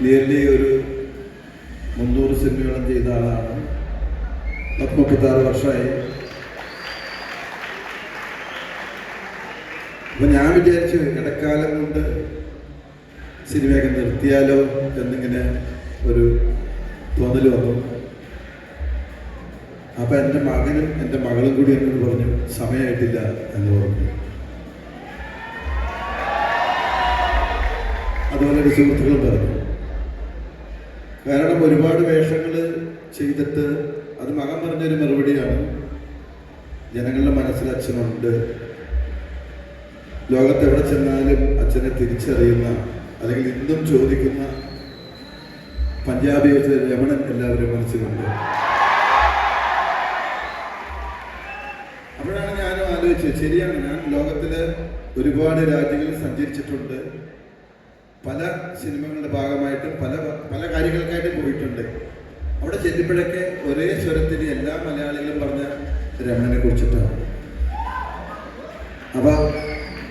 Clearly ഒരു 300 സിനിമയോളം ചെയ്ത ആളാണ്. 36 വർഷമായി. അപ്പം ഞാൻ വിചാരിച്ചു ഇടക്കാലം കൊണ്ട് സിനിമയൊക്കെ നിർത്തിയാലോ എന്നിങ്ങനെ ഒരു തോന്നൽ വന്നു. അപ്പം എൻ്റെ മകനും എൻ്റെ മകളും കൂടി എന്നോട് പറഞ്ഞു സമയമായിട്ടില്ല എന്ന് പറഞ്ഞു. അതുപോലെ ഒരു സുഹൃത്തുക്കളും പറഞ്ഞു. കാരണം ഒരുപാട് വേഷങ്ങൾ ചെയ്തിട്ട് അത് മകൻ പറഞ്ഞൊരു മറുപടിയാണ്, ജനങ്ങളുടെ മനസ്സിൽ അച്ഛനുണ്ട്, ലോകത്തെവിടെ ചെന്നാലും അച്ഛനെ തിരിച്ചറിയുന്ന അല്ലെങ്കിൽ ഇന്നും ചോദിക്കുന്ന പഞ്ചാബി രമണൻ എല്ലാവരും മനസ്സിലുണ്ട്. അപ്പോഴാണ് ഞാനും ആലോചിച്ചത്, ശരിയാണ്, ഞാൻ ലോകത്തിലെ ഒരുപാട് രാജ്യങ്ങളിൽ സഞ്ചരിച്ചിട്ടുണ്ട്, പല സിനിമകളുടെ ഭാഗമായിട്ടും പല പല കാര്യങ്ങൾക്കായിട്ടും പോയിട്ടുണ്ട്. അവിടെ ചെല്ലുമ്പോഴൊക്കെ ഒരേ സ്വരത്തിൽ എല്ലാ മലയാളികളും പറഞ്ഞ രമണനെ കുറിച്ചിട്ടാണ്.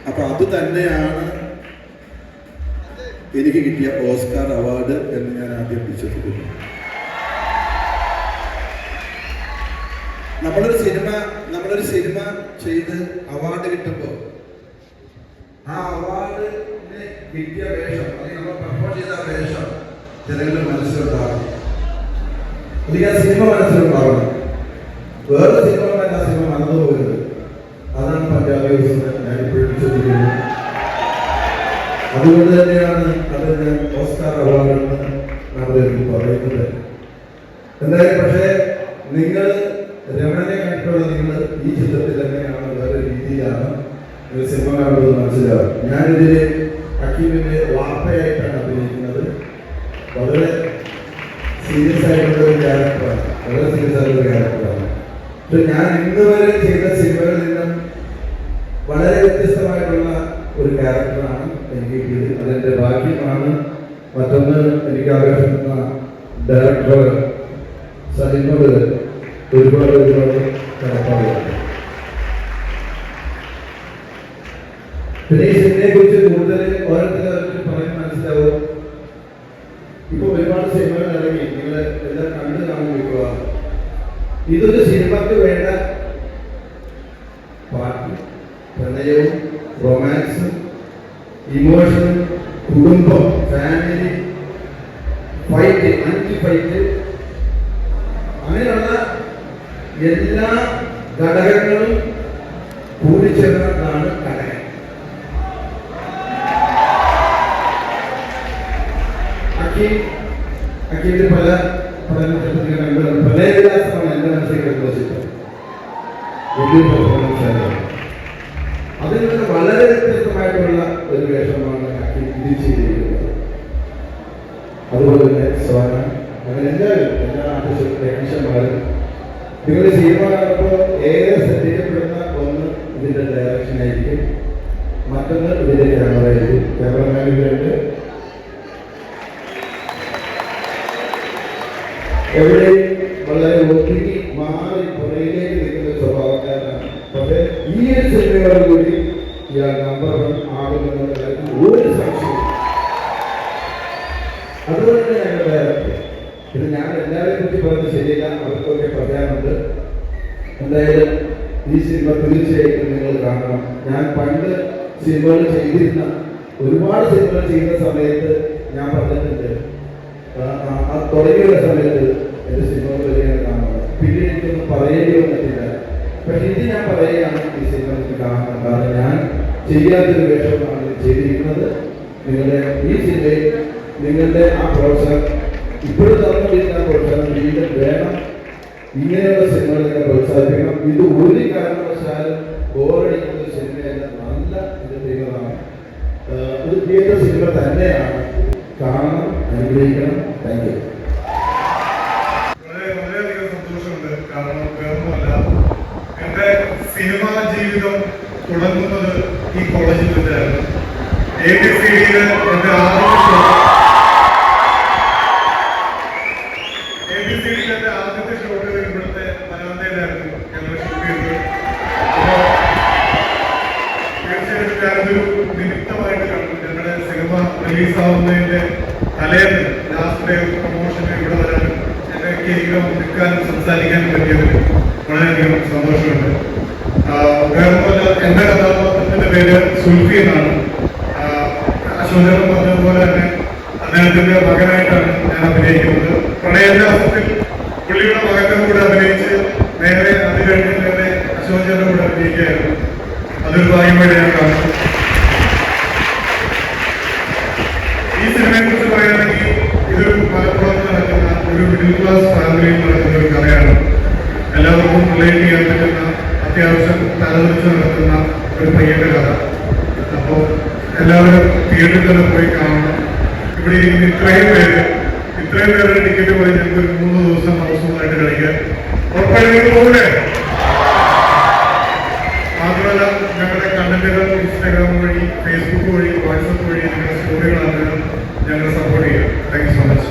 അപ്പൊ അത് തന്നെയാണ് എനിക്ക് കിട്ടിയ ഓസ്കാർ അവാർഡ് എന്ന് ഞാൻ ആദ്യം വിശ്വസിക്കുന്നു. നമ്മളൊരു സിനിമ ചെയ്ത് അവാർഡ് കിട്ടുമ്പോൾ ആ അവാർഡിന് കിട്ടിയ വേഷം അല്ലെങ്കിൽ നമ്മൾ പെർഫോം ചെയ്ത വേഷം ജനങ്ങളുടെ മനസ്സിലുണ്ടാകും, അല്ലെങ്കിൽ ആ സിനിമ മനസ്സിലുണ്ടാവണം. വേറെ സിനിമ ആ സിനിമ മറന്നു പോകരുത്. അതാണ് പഞ്ചാബി ഞാൻ ഇപ്പോഴും വിശ്വസിക്കുന്നത്. അതുകൊണ്ട് തന്നെയാണ് അത് ഞാൻ ഓസ്കാർ അവാർഡ് എന്ന് നമ്മുടെ പറയുന്നത്. എന്തായാലും പക്ഷേ നിങ്ങൾ രമണനെ കണ്ടിട്ടുള്ള നിങ്ങൾ ഈ ചിത്രത്തിൽ തന്നെയാണ് വേറെ രീതിയിലാണ് സിനിമ കാണുന്നത് മനസ്സിലാവും. ഞാനിതില് ഹക്കീമിന്റെ വാപ്പയായിട്ടാണ് അഭിനയിക്കുന്നത്. വളരെ സീരിയസ് ആയിട്ടുള്ള ഒരു ക്യാരക്ടറാണ്, വളരെ സീരിയസ് ആയിട്ടുള്ള ക്യാരക്ടറാണ്. പക്ഷെ ഞാൻ ഇന്ന് വരെ ചെയ്ത സിനിമകളിൽ നിന്നും വളരെ വ്യത്യസ്തമായിട്ടുള്ള ഒരു ക്യാരക്ടറാണ് എനിക്ക് കിട്ടിയത്. അതെന്റെ ഭാഗ്യമാണ്. മറ്റൊന്ന് എനിക്ക് ആകർഷിക്കുന്ന ഡയറക്ടർ സലിനോട് ഒരുപാട് കടപ്പാടുണ്ട്. പിന്നെ ഈ സിനിമയെ കുറിച്ച് കൂടുതൽ ഓരോരുത്തരും പറയാൻ മനസ്സിലാവും. ഇപ്പൊ ഒരുപാട് സിനിമകൾ ഇറങ്ങി, നിങ്ങൾ എല്ലാം കണ്ടു കാണാൻ വെക്കുക. ഇതൊരു സിനിമക്ക് വേണ്ട പാട്ട്, പ്രണയവും റൊമാൻസും ഇമോഷനും കുടുംബം, ഫാമിലി, ഫൈറ്റ്, ആന്റി ഫൈറ്റ്, അങ്ങനെയുള്ള എല്ലാ ഘടകങ്ങളും കൂടിച്ചേർന്നതാണ് കടകൻ. അക്കീമിന്റെ പല പ്രളയവിലാസമാണ് എന്റെ മനസ്സിൽ കണ്ടുവച്ചിട്ട് വലിയ പെർഫോമൻസ്. അതിൽ നിന്ന് വളരെ വ്യത്യസ്തമായിട്ടുള്ള ഒരു വേഷമാണ് അക്കീം ഇത് ചെയ്തിരിക്കുന്നത്. അതുപോലെ തന്നെ സോന, അങ്ങനെ എല്ലാവരും എല്ലാ ടെക്നീഷ്യന്മാരും നിങ്ങളുടെ സിനിമ കാണുമ്പോൾ ഏറെ ശ്രദ്ധിക്കപ്പെടുന്ന ഒന്ന് ഇതിന്റെ ഡയറക്ഷൻ ആയിരിക്കും, മറ്റൊന്ന് ഇതിന്റെ ക്യാമറ ആയിരിക്കും. ക്യാമറമാനുകളുണ്ട്, എവിടെയും വളരെ ഒതുങ്ങി മാറി പുറയിലേക്ക് നിൽക്കുന്ന സ്വഭാവക്കാരനാണ്. പക്ഷേ ഈ ഒരു സിനിമയോട് കൂടി ഇയാൾ നമ്പർ 1 ആകുമെന്നുള്ള കാര്യത്തിൽ ഒരു സംശയവും. അതുകൊണ്ട് തന്നെ ഞങ്ങളുടെ ഡയറക്ടർ, ഇത് ഞാൻ എല്ലാവരെ കുറിച്ച് പറഞ്ഞ് ശരിയില്ല, അവർക്കൊക്കെ പറയാനുണ്ട്. എന്തായാലും ഈ സിനിമ തീർച്ചയായിട്ടും നിങ്ങൾ കാണണം. ഞാൻ പണ്ട് സിനിമകൾ ചെയ്തിരുന്ന ഒരുപാട് സിനിമകൾ ചെയ്യുന്ന സമയത്ത് ഞാൻ പറഞ്ഞിട്ടുണ്ട്, തുടങ്ങിയ സമയത്ത് എന്റെ സിനിമകൾ വരികയാണ് കാണുന്നത്. പിന്നെ എനിക്കൊന്നും പറയേണ്ടി വന്നിട്ടില്ല. പക്ഷെ ഇത് ഞാൻ പറയുകയാണ്, ഈ സിനിമ കാണണം. കാരണം ഞാൻ ചെയ്യാത്തൊരു വേഷമാണ് ചെയ്തിരിക്കുന്നത്. നിങ്ങളുടെ ഈ സിനിമയിൽ നിങ്ങളുടെ ആ പ്രോത്സാഹനം, ഇപ്പോഴും തന്നിരിക്കുന്ന പ്രോത്സാഹനം വീണ്ടും വേണം. ഇങ്ങനെയുള്ള സിനിമകളൊക്കെ പ്രോത്സാഹിപ്പിക്കണം. ഇത് ഒരു കാരണവശാലും ബോറടിക്കുന്ന ഒരു സിനിമയല്ല, നല്ല എന്റർടൈനറാണ്. ഒരു തിയേറ്റർ സിനിമ തന്നെയാണ്. കാണണം, അനുഗ്രഹിക്കണം. Thank you. വളരെയധികം സന്തോഷമുണ്ട്. കാരണം വേറൊന്നുമല്ല, എന്റെ സിനിമാ ജീവിതം തുടങ്ങുന്നത് ഈ കോളേജിൽ തന്നെയായിരുന്നു. ABCDയില് എന്റെ ആദ്യത്തെ ഷോട്ട് ഇവിടുത്തെ മലയാളത്തിലായിരുന്നു ഞങ്ങൾ ഷൂട്ട് ചെയ്തത്. തീർച്ചയായിട്ടും ഞാനതൊരു നിമിത്തമായിട്ട് കണ്ടു. ഞങ്ങളുടെ സിനിമ റിലീസാവുന്നതിന്റെ തലേന്ന് ലാസ്റ്റ് ഡേ പ്രൊമോഷന് ഇവിടെ വരാനും എനിക്ക് ഇവിടെ നിൽക്കാനും സംസാരിക്കാനും പറ്റിയതിൽ വളരെയധികം സന്തോഷമുണ്ട്. വേറൊന്നുമല്ല, എൻ്റെ കഥാപാത്രത്തിന്റെ പേര് സുൽഫി എന്നാണ്. അശോചനം പറഞ്ഞതുപോലെ തന്നെ അദ്ദേഹത്തിന്റെ മകനായിട്ടാണ് ഞാൻ അഭിനയിക്കുന്നത്. പ്രണയജാസത്തിൽ പുള്ളിയുടെ മകന്റെ കൂടെ അഭിനയിച്ച് നേരെ അത് കഴിഞ്ഞ് നേരെ അശോചന്റെ കൂടെ അഭിനയിക്കുകയായിരുന്നു. അതൊരു ഭാഗ്യമായിട്ട് ഞാൻ കാണുന്നു. ഈ സിനിമയെ കുറിച്ച് പറയുകയാണെങ്കിൽ ഇതൊരു മലപ്പുറത്ത് നടക്കുന്ന ഒരു മിഡിൽ ക്ലാസ് ഫാമിലിയിൽ നടക്കുന്ന ഒരു കഥയാണ്. എല്ലാവർക്കും റിലേറ്റ് ചെയ്യാൻ പറ്റുന്ന, അത്യാവശ്യം തലതിരിച്ച് നടക്കുന്ന ഒരു പയ്യന്റെ കഥ. അപ്പോൾ എല്ലാവരും തിയേറ്ററിൽ തന്നെ പോയി കാണണം. ഇവിടെ ഇരിക്കുന്ന ഇത്രയും പേരുടെ ടിക്കറ്റ് പോയി ഞങ്ങൾക്ക് ഒരു 3 ദിവസം അവസരമായിട്ട് കളിക്കാൻ ഉറപ്പായിട്ട് പോകണ്ടേ? മാത്രമല്ല, ഞങ്ങളുടെ കണ്ടന്റുകൾ ഇൻസ്റ്റാഗ്രാം വഴി, ഫേസ്ബുക്ക് വഴി, വാട്സപ്പ് വഴി നിങ്ങളുടെ സ്റ്റോറികളാണ് ഞങ്ങളെ സപ്പോർട്ട് ചെയ്യുക. Thank you so much.